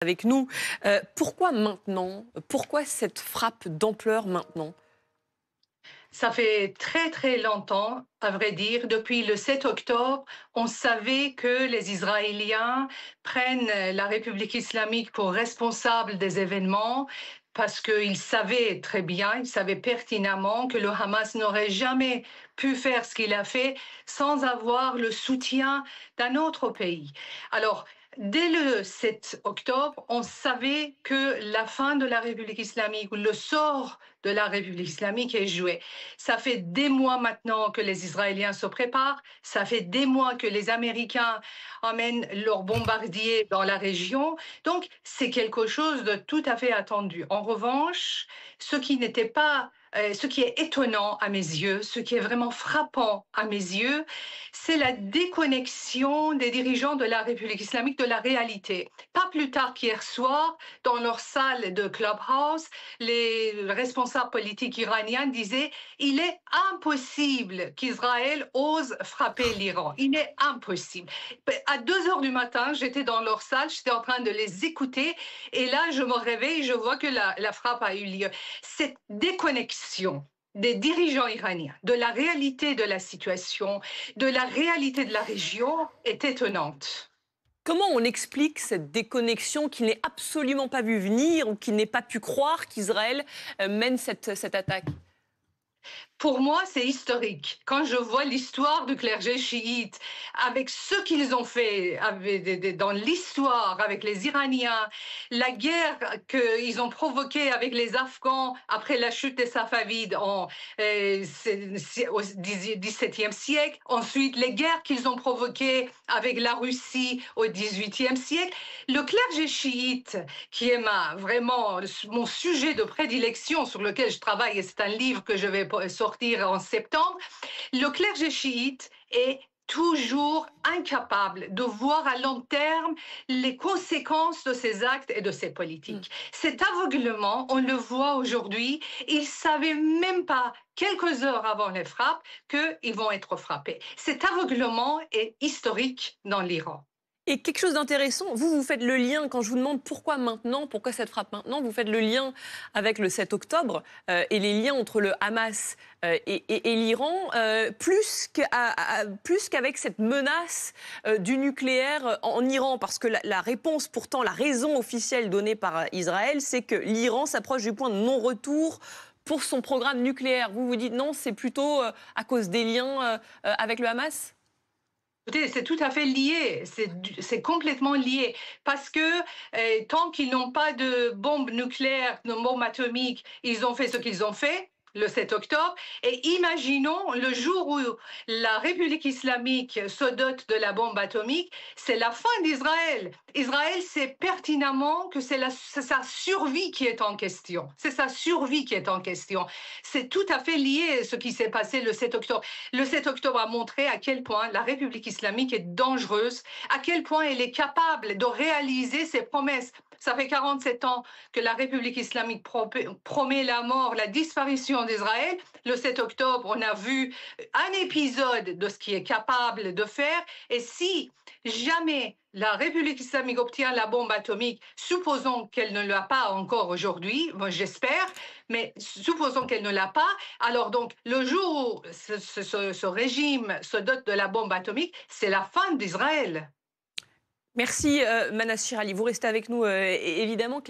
Avec nous. Pourquoi maintenant? Pourquoi cette frappe d'ampleur maintenant? Ça fait très très longtemps, à vrai dire. Depuis le 7 octobre, on savait que les Israéliens prennent la République islamique pour responsable des événements parce qu'ils savaient très bien, ils savaient pertinemment que le Hamas n'aurait jamais pu faire ce qu'il a fait sans avoir le soutien d'un autre pays. Alors, dès le 7 octobre, on savait que la fin de la République islamique ou le sort de la République islamique est joué. Ça fait des mois maintenant que les Israéliens se préparent. Ça fait des mois que les Américains emmènent leurs bombardiers dans la région. Donc, c'est quelque chose de tout à fait attendu. En revanche, ce qui est étonnant à mes yeux, ce qui est vraiment frappant à mes yeux, c'est la déconnexion des dirigeants de la République islamique de la réalité. Pas plus tard qu'hier soir, dans leur salle de Clubhouse, les responsables politiques iraniens disaient il est impossible qu'Israël ose frapper l'Iran. Il est impossible. À 2 heures du matin, j'étais dans leur salle, j'étais en train de les écouter, et là, je me réveille, je vois que la frappe a eu lieu. Cette déconnexion des dirigeants iraniens, de la réalité de la situation, de la réalité de la région est étonnante. Comment on explique cette déconnexion qui n'est absolument pas vue venir ou qui n'est pas pu croire qu'Israël mène cette attaque? Pour moi, c'est historique. Quand je vois l'histoire du clergé chiite, avec ce qu'ils ont fait dans l'histoire avec les Iraniens, la guerre qu'ils ont provoquée avec les Afghans après la chute des Safavides au XVIIe siècle, ensuite les guerres qu'ils ont provoquées avec la Russie au XVIIIe siècle, le clergé chiite, qui est vraiment mon sujet de prédilection sur lequel je travaille, et c'est un livre que je vais sortir en septembre, le clergé chiite est toujours incapable de voir à long terme les conséquences de ses actes et de ses Hmm. politiques. Cet aveuglement, on le voit aujourd'hui, ils ne savaient même pas quelques heures avant les frappes qu'ils vont être frappés. Cet aveuglement est historique dans l'Iran. Et quelque chose d'intéressant, vous faites le lien, quand je vous demande pourquoi maintenant, pourquoi cette frappe maintenant, vous faites le lien avec le 7 octobre et les liens entre le Hamas et l'Iran, plus qu'avec cette menace du nucléaire en Iran. Parce que la réponse, pourtant, la raison officielle donnée par Israël, c'est que l'Iran s'approche du point de non-retour pour son programme nucléaire. Vous vous dites non, c'est plutôt à cause des liens avec le Hamas? Écoutez, c'est tout à fait lié, c'est complètement lié, parce que tant qu'ils n'ont pas de bombes nucléaires, de bombes atomiques, ils ont fait ce qu'ils ont fait le 7 octobre, et imaginons le jour où la République islamique se dote de la bombe atomique, c'est la fin d'Israël. Israël sait pertinemment que c'est sa survie qui est en question. C'est sa survie qui est en question. C'est tout à fait lié ce qui s'est passé le 7 octobre. Le 7 octobre a montré à quel point la République islamique est dangereuse, à quel point elle est capable de réaliser ses promesses. Ça fait 47 ans que la République islamique promet la mort, la disparition d'Israël. Le 7 octobre, on a vu un épisode de ce qu'il est capable de faire. Et si jamais la République islamique obtient la bombe atomique, supposons qu'elle ne l'a pas encore aujourd'hui, moi j'espère, mais supposons qu'elle ne l'a pas, alors donc le jour où ce régime se dote de la bombe atomique, c'est la fin d'Israël. Merci Manas Chirali. Vous restez avec nous évidemment.